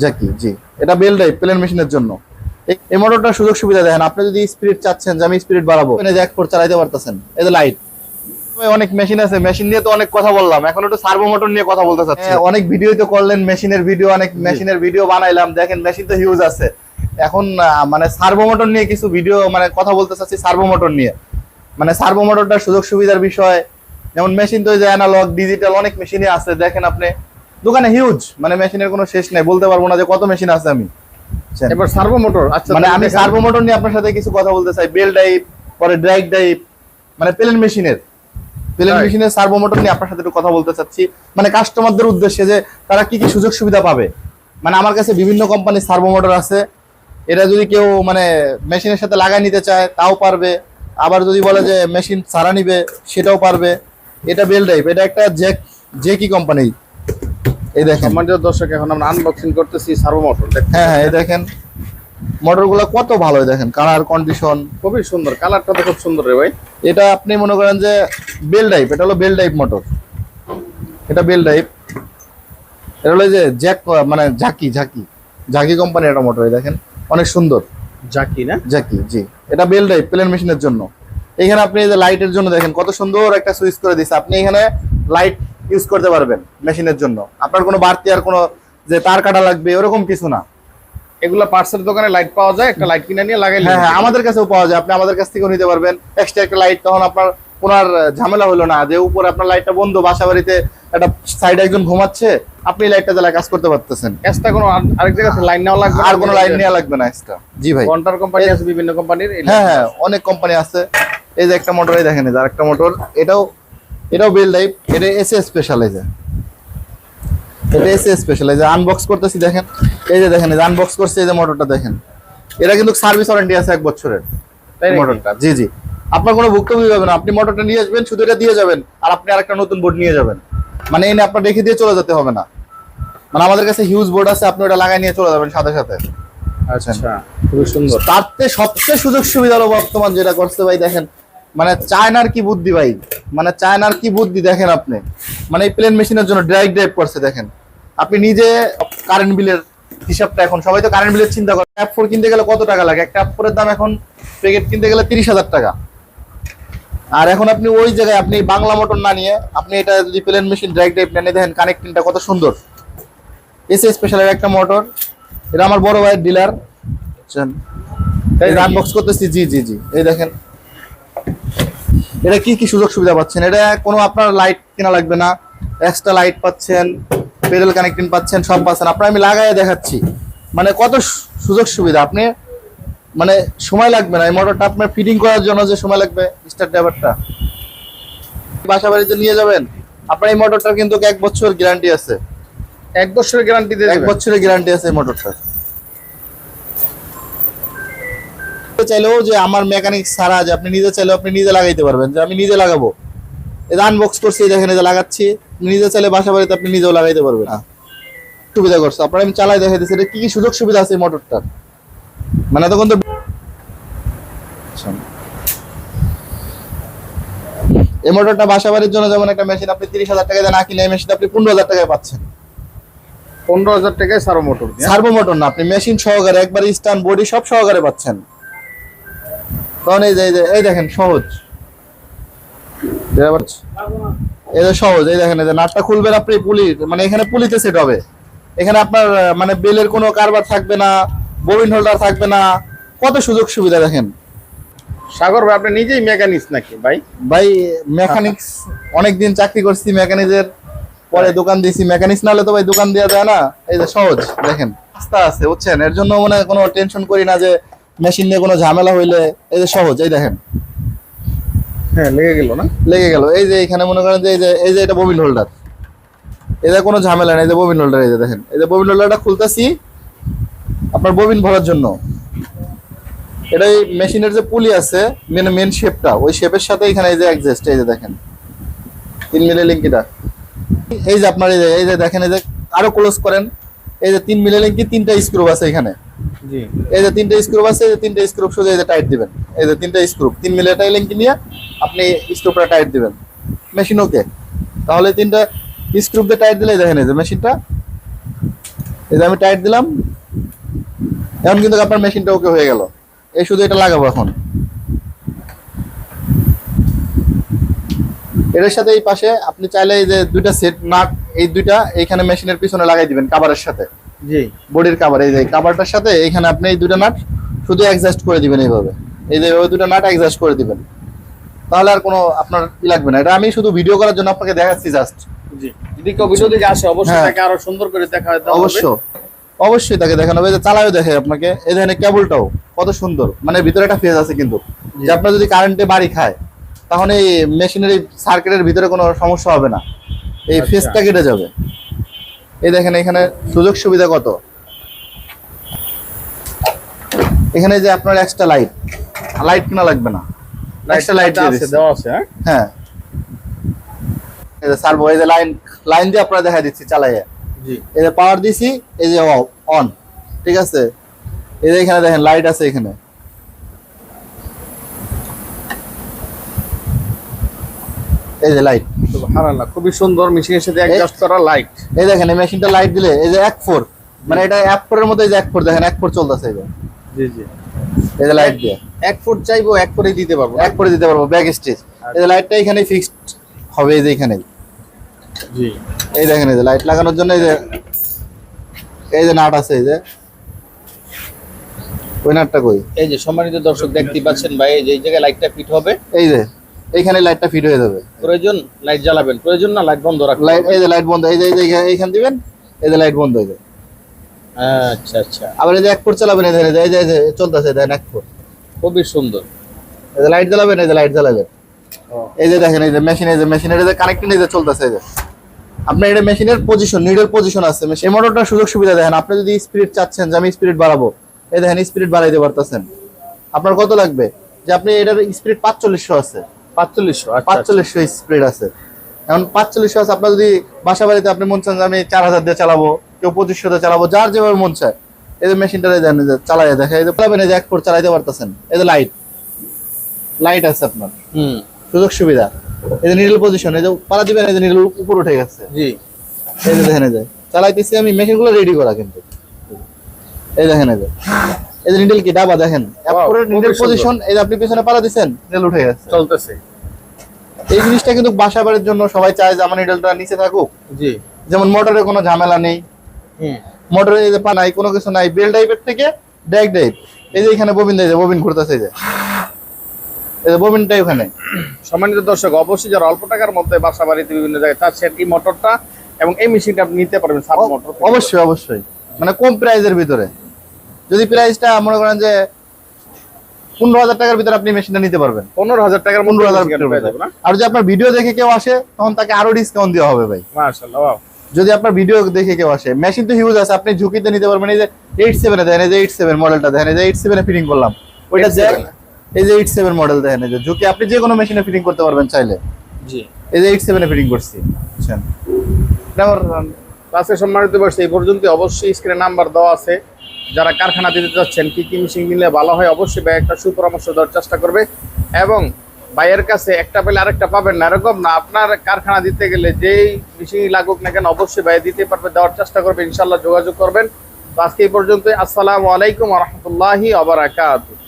জ্যাকি জি। এটা bell drive plane মেশিনের জন্য। এই মোটরটার সুযোগ সুবিধা দেখেন, আপনি যদি স্পিড চাচ্ছেন যে আমি স্পিড বাড়াবো, জ্যাক ফোর চালাতে পারতেছেন। এই যে লাইট, অনেক মেশিন আছে, মেশিন নিয়ে তো অনেক কথা বললাম, এখন একটু সার্ভো মোটর নিয়ে কথা বলতে চাচ্ছি। অনেক ভিডিও তো করলেন মেশিনের ভিডিও, অনেক মেশিনের ভিডিও বানাইলাম, দেখেন মেশিন তো হিউজ আছে। এখন মানে সার্ভো মোটর নিয়ে কিছু ভিডিও মানে কথা বলতে চাচ্ছি, সার্ভো মোটর নিয়ে। মানে সার্ভো মোটরটার সুযোগ সুবিধার বিষয়, যেমন মেশিন তো যে অ্যানালগ ডিজিটাল অনেক মেশিনই আছে, দেখেন আপনি দোকানে হিউজ, মানে মেশিনের কোনো শেষ নাই, বলতে পারবো না যে কত মেশিন আছে আমি। এবার সার্ভো মোটর, আচ্ছা মানে আমি সার্ভো মোটর নিয়ে আপনার সাথে কিছু কথা বলতে চাই। বেল ড্রাইভ, পরে ড্রাগ ড্রাইভ, মানে প্লেন মেশিনের সার্ভো মোটর নিয়ে আপনার সাথে একটু কথা বলতে চাচ্ছি, মানে কাস্টমারদের উদ্দেশ্যে যে তারা কি কি সুযোগ সুবিধা পাবে। মানে আমার কাছে বিভিন্ন কোম্পানির সার্ভো মোটর আছে, এটা যদি কেউ মানে মেশিনের সাথে লাগাই নিতে চায় তাও পারবে, আবার যদি বলে যে মেশিন ছাড়া নিবে সেটাও পারবে। এটা বেল ড্রাইভ, এটা একটা জেকি কোম্পানি। এই দেখেন সম্মানিত দর্শক, এখন আমরা আনবক্সিং করতেছি সার্ভো মোটর। হ্যাঁ হ্যাঁ, এই দেখেন মোটরগুলো কত ভালো, দেখেন কালার কন্ডিশন খুবই সুন্দর, কালারটা তো খুব সুন্দর রে ভাই। এটা আপনি মনে করেন যে বেল ড্রাইভ, এটা হলো বেল ড্রাইভ মোটর, এটা বেল ড্রাইভ। এটা হলো যে জ্যাক মানে ঝাঁকি কোম্পানির একটা মোটর, দেখেন অনেক সুন্দর। জ্যাকি না? জ্যাকি জি। এটা বেল ড্রাইভ প্লেন মেশিনের জন্য। এখানে আপনি এই যে লাইটের জন্য দেখেন কত সুন্দর একটা সুইচ করে দিচ্ছে, আপনি এখানে লাইট ইউজ করতে পারবেন মেশিনের জন্য। আপনার কোনো বাড়তি আর কোনো যে তার কাটা লাগবে ওরকম কিছু না। এগুলো পার্সেল দোকানে লাইট পাওয়া যায়, একটা লাইট কিনে নিয়ে লাগাইলে। হ্যাঁ হ্যাঁ, আমাদের কাছেও পাওয়া যায়, আপনি আমাদের কাছ থেকেও নিতে পারবেন এক্সট্রা একটা লাইট। তখন আপনার কোনো আর ঝামেলা হলো না যে উপরে আপনার লাইটটা বন্ধ, বাসা বাড়িতে একটা সাইডে একজন ঘুমাচ্ছে, আপনি লাইটটা জ্বালায় কাজ করতে পারতেছেন। এক্সট্রা কোনো আরেক জায়গা থেকে লাইন নেওয়া লাগবে, আর কোনো লাইন নেওয়া লাগবে না এক্সট্রা। জি ভাই, ঘন্টার কোম্পানি আছে, বিভিন্ন কোম্পানির। হ্যাঁ হ্যাঁ, অনেক কোম্পানি আছে। এই যে একটা মোটর, এই দেখেন আর একটা মোটর, এটাও বেল ড্রাইভ, এটা এসএ স্পেশালাইজ। এটা এসএ স্পেশালাইজ আনবক্স করতেছি, দেখেন এই যে দেখেন আনবক্স করছে, এই যে মোটরটা দেখেন। এটা কিন্তু সার্ভিস ওয়ারেন্টি আছে 1 বছরের মোটরটা। জি জি, আপনার কোনো ভুক্তভোগী হবে না, আপনি মোটরটা নিয়ে আসবেন, শুধু এটা দিয়ে যাবেন, আর আপনি আরেকটা নতুন বোর্ড নিয়ে যাবেন। মানে এনে আপনার রেখে দিয়ে চলে যেতে হবে না, মানে আমাদের কাছে হিউজ বোর্ড আছে, আপনি ওটা লাগাই নিয়ে চলে যাবেন সাথে সাথে। আচ্ছা, খুবই সুন্দর। তারতে সবচেয়ে সুযোগ সুবিধা হলো বর্তমান যেটা করছে ভাই, দেখেন মানে চায়নার কি বুদ্ধি ভাই, মানে চায়নার কি বুদ্ধি দেখেন আপনি। মানে এই প্লেন মেশিনের জন্য ড্রাইভ করছে, দেখেন আপনি নিজে কারেন্ট বিলের হিসাবটা, এখন সবাই তো কারেন্ট বিলের চিন্তা করে। অ্যাপ 4 কিনতে গেলে কত টাকা লাগে, একটা অ্যাপ 4 এর দাম এখন প্যাকেট কিনতে গেলে 30,000 টাকা। আর এখন আপনি ওই জায়গায় আপনি বাংলা মোটর না নিয়ে আপনি এটা যদি প্লেন মেশিন ড্রাইভ নেন, দেখেন কানেক্টিংটা কত সুন্দর। এসএ স্পেশালের একটা মোটর, এটা আমার বড় ভাইয়ের ডিলার, আনবক্স করতেছি। জি জি জি, এই দেখেন এটা কি কি সুযোগ সুবিধা পাচ্ছেন। এটা কোনো আপনার লাইট কেনা লাগবে না, এক্সট্রা লাইট পাচ্ছেন, পেডাল কানেক্টিং পাচ্ছেন, সব পাচ্ছেন। আপনার আমি লাগাই দেখাচ্ছি, মানে কত সুযোগ সুবিধা। আপনি মানে সময় লাগবে না, এই মোটরটা আপনার ফিটিং করার জন্য যে সময় লাগবে, স্টার ড্রাইভারটা বাসা বাড়িতে নিয়ে যাবেন, আপনার এই মোটরটার কিন্তু 1 বছর গ্যারান্টি আছে। 1 বছরের গ্যারান্টি দিয়ে 1 বছরের গ্যারান্টি আছে এই মোটরটা। চাইলেও যে আমার মেকানিক ছাড়া যে আপনি নিজে চাইলেও আপনি নিজে লাগাইতে পারবেন, যে আমি নিজে লাগাবো। এটা আনবক্স করছি, দেখেন এটা লাগাচ্ছি, নিজে চাইলে বাসা বাড়িতে আপনি নিজেও লাগাইতে পারবেন। সুবিধা করছে আপনার, আমি চালাই দেখাই দিচ্ছি এটা কি কি সুযোগ সুবিধা আছে এই মোটরটার। মানে তখন তো এই মোটরটা বাসা বাড়ির জন্য যেমন একটা মেশিন আপনি 30,000 টাকা দিয়ে না কিনে এই মেশিন আপনি 15,000 টাকায় পাচ্ছেন। 15,000 টাকায় সার্ভো মোটর। সার্ভো মোটর না, আপনি মেশিন সহকারে একবার স্ট্যান্ড বডি সব সহকারে পাচ্ছেন। তখন এই দেখেন সহজ, এই যে সহজ, এই দেখেন এই যে নাটটা খুলবেন আপনি পুলি, মানে এখানে পুলিতে সেট হবে। এখানে আপনার মানে বেলের কোনো কারবার থাকবে না, ববিন হোল্ডার থাকবে না, কত সুযোগ সুবিধা দেখেন। সাগর ভাই, আপনি নিজেই মেকানিক্স নাকি ভাই? ভাই মেকানিক্স অনেকদিন চাকরি করছি, মেকানিক্সের পরে দোকান দিয়েছি। মেকানিক্স না হলে তো ভাই দোকান দেওয়া যায় না। এই যে সহজ দেখেন, রাস্তা আছে বুঝছেন, এর জন্য মানে কোনো টেনশন করি না যে মেশিন নিয়ে কোনো ঝামেলা হইলে। এই যে সহজ, এই দেখেন হ্যাঁ লেগে গেল না, লেগে গেল। এই যে এখানে মনে করেন যে এই যে এটা ববিন হোল্ডার, এটা কোনো ঝামেলা নেই। এই যে ববিন হোল্ডার, এই যে দেখেন এই যে ববিন হোল্ডারটা খুলতেছি আপনার ববিন ভরার জন্য। এটা এই মেশিনের যে পুলি আছে মেন শেপটা, ওই শেপের সাথে এখানে এই যে অ্যাডজাস্ট, এই যে দেখেন 3 মিলি লিংক। এটা এই যে আপনার এই যে দেখেন, এই যে আরো ক্লোজ করেন, এই যে 3 মিলি লিংক, 3টা স্ক্রু আছে এখানে। জি, এই যে 3টা স্ক্রু আছে, এই যে 3টা স্ক্রু শুধু এই যে টাইট দিবেন। এই যে 3টা স্ক্রু 3 মিলি লিংক নিয়ে আপনি স্ক্রুটা টাইট দিবেন, মেশিন ওকে। তাহলে 3টা স্ক্রু দিয়ে টাইট দিলে দেখেন এই যে মেশিনটা এই যে আমি টাইট দিলাম, এখন কিন্তু আপনার মেশিনটা ওকে হয়ে গেল। এই শুধু এটা লাগাবো এখন। এর সাথে এই পাশে আপনি চাইলে এই যে দুইটা সেট নাট, এই দুইটা এইখানে মেশিনের পিছনে লাগাই দিবেন কাভারের সাথে, জি বডির কাভার। এই যে কাভারটার সাথে এইখানে আপনি এই দুইটা নাট শুধু অ্যাডজাস্ট করে দিবেন এইভাবে। এই যে ওই দুটো নাট অ্যাডজাস্ট করে দিবেন, তাহলে আর কোনো আপনার ই লাগবে না। এটা আমি শুধু ভিডিও করার জন্য আপনাকে দেখাচ্ছি জাস্ট। জি, যদি কেউ ভিডিও দেখে আসে অবশ্যই হ্যাঁ। তাকে আরো সুন্দর করে দেখা হবে। অবশ্যই তাকে দেখানো হবে। যে চালায়ও দেখে আপনাকে। এই দেখেন কেবলটাও কত সুন্দর, মানে ভিতরে একটা ফেজ আছে কিন্তু, যে আপনার যদি কারেন্টে বাড়ি খায় তখন এই মেশিনের এই সার্কিটের ভিতরে কোনো সমস্যা হবে না, এই আচ্ছা। ফেজটা কেটে যাবে। এই দেখেন এখানে সুযোগ সুবিধা কত। এখানে যে আপনার এক্সট্রা লাইট কিনা লাগবে না, এক্সট্রা লাইট আছে দেওয়া আছে। হ্যাঁ হ্যাঁ, এই যে সার্ভো, এই যে লাইন দিয়ে আপনারা দেখা দিচ্ছি চালাইয়ে। জি এই যে পাওয়ার দিছি, এই যে অন, ঠিক আছে। এই যে এখানে দেখেন লাইট আছে এখানে, এই যে লাইট। সুবহানাল্লাহ, খুবই সুন্দর মেশিনের সাথে অ্যাডজাস্ট করা লাইট। এই দেখেন এই মেশিনটা লাইট দিলে এই যে 1.4, মানে এটা 1.4 এর মধ্যে এই যে 1.4 দেখেন 1.4 চলতেছে। এই যে জি জি, এই যে লাইট দিয়ে 1 ফুট চাইবো 1 করেই দিতে পারবো। 1 করে দিতে পারবো ব্যাক স্টেজ। এই যে লাইটটা এখানে ফিক্সড হবে, এই যে এখানে। জি, এই দেখেন এই যে লাইট লাগানোর জন্য এই যে নাট আছে, এই যে ওই নাটটা কই। এই যে সম্মানিত দর্শক দেখতে পাচ্ছেন ভাই, এই যে এই জায়গায় লাইটটা ফিট হবে। এই যে এইখানে লাইটটা ফিট হয়ে যাবে। প্রয়োজন লাইট জ্বালাবেন, প্রয়োজন না লাইট বন্ধ রাখবেন। লাইট, এই যে লাইট বন্ধ, এই যে এইখান দিবেন, এই যে লাইট বন্ধ হয়ে যায়। আচ্ছা আচ্ছা, আবার এই যে 1 ফুট চালাবেন, এই যে এই যে চলতেছে দেখেন 1 ফুট। খুবই সুন্দর। এই যে লাইট জ্বালাবেন, এই যে লাইট জ্বালাবেন। এই যে দেখেন এই যে মেশিন, এই যে মেশিনের এই যে কানেক্টিং এই যে চলতেছে। এই যে আপনার এটা মেশিনের পজিশন, নিডল পজিশন আছে। এই মোটরটার সুযোগ সুবিধা দেখেন। আপনি যদি স্পিড চাচ্ছেন যে আমি স্পিড বাড়াবো, এই দেখেন স্পিড বাড়াইতে পারতেছেন। আপনার কত লাগবে? যে আপনি এটার স্পিড 4500 আছে, 4500। আচ্ছা 4500 স্পিড আছে। এখন 4500 আছে। আপনার যদি বাসা বাড়িতে আপনি মন চান যে আমি 4000 দিয়ে চালাবো, কেউ 2500 দিয়ে চালাবো, যার যেভাবে মন চায়। এই যে মেশিনটা দেন, চালাই দেখে এই যে চালাবেন, এই যে 1 ফুট চালাইতে পারতেছেন। এই যে লাইট আছে আপনার, সুযোগ সুবিধা। এই যে নিডল পজিশন, এই যে পালা দিবেন, এই যে নিডল উপর উঠে গেছে। জি, এই যে দেখেন এই যে চালাইতেছি আমি, মেশিনগুলো রেডি করা কিন্তু। এই দেখেন এই যে নিডল কি ডাবা দেখেন, নিডল পজিশন। এই যে আপনি পিছনে পালা দিবেন, নিডল উঠে গেছে, চলতেছে। এই জিনিসটা কিন্তু বাসা বাড়ির জন্য সবাই চায় যে আমার নিডলটা নিচে থাকুক। জি, যেমন মোটরে কোনো ঝামেলা নেই, মোটরে এই যে পা নাই, কোনো কিছু নাই, বেল টাইপের থেকে ড্যাগ টাইপ। এই যে এখানে ববিন দেয়, ববিন ঘুরতেছে, এই যে ববিনটাই ওখানে। সম্মানিত দর্শক, অবশ্যই যারা অল্প টাকার মধ্যে বাসা বাড়িতে বিভিন্ন জায়গায় চাচ্ছেন এই মোটরটা এবং এই মেশিনটা আপনি নিতে পারবেন। সাব মোটর অবশ্যই মানে কম প্রাইজের ভিতরে। যদি প্রাইসটা মনে করেন যে 15,000 টাকার ভিতরে আপনি মেশিনটা নিতে পারবেন। 15,000 টাকার 15,000 আর যদি আপনার ভিডিও দেখে কেউ আসে তখন তাকে আরো ডিসকাউন্ট দেওয়া হবে ভাই। মাশাআল্লাহ, ওয়াও। যদি আপনার ভিডিও দেখে কেউ আসে, মেশিন তো হিউজ আছে, আপনি ঝুঁকিতে নিতে পারবেন। এই যে 87 এ দেখেন, এই যে 87 মডেলটা দেখেন, এই যে 87 এ ফিটিং করলাম ওইটা। এই যে 87 মডেল দেখেন, এই যে ঝুঁকি আপনি যে কোনো মেশিনে ফিটিং করতে পারবেন চাইলে। জি, এই যে 87 এ ফিটিং করছি, বুঝছেন। আজকে সম্মানিত বয়স এই পর্যন্ত। অবশ্যই স্ক্রিনে নাম্বার দেওয়া আছে, যারা কারখানা দিতে যাচ্ছেন কি কি মেশিন নিলে ভালো হয় অবশ্যই ভাই একটা সুপরামর্শ দেওয়ার চেষ্টা করবে। এবং ভাইয়ের কাছে একটা পেলে আরেকটা পাবেন না, এরকম না। আপনার কারখানা দিতে গেলে যেই মেশিন লাগুক না কেন অবশ্যই ভাই দিতে পারবে, দেওয়ার চেষ্টা করবে। ইনশাল্লাহ যোগাযোগ করবেন। তো আজকে এই পর্যন্ত। আসসালামু আলাইকুম ওয়া রাহমাতুল্লাহি ওয়া বারাকাতুহু।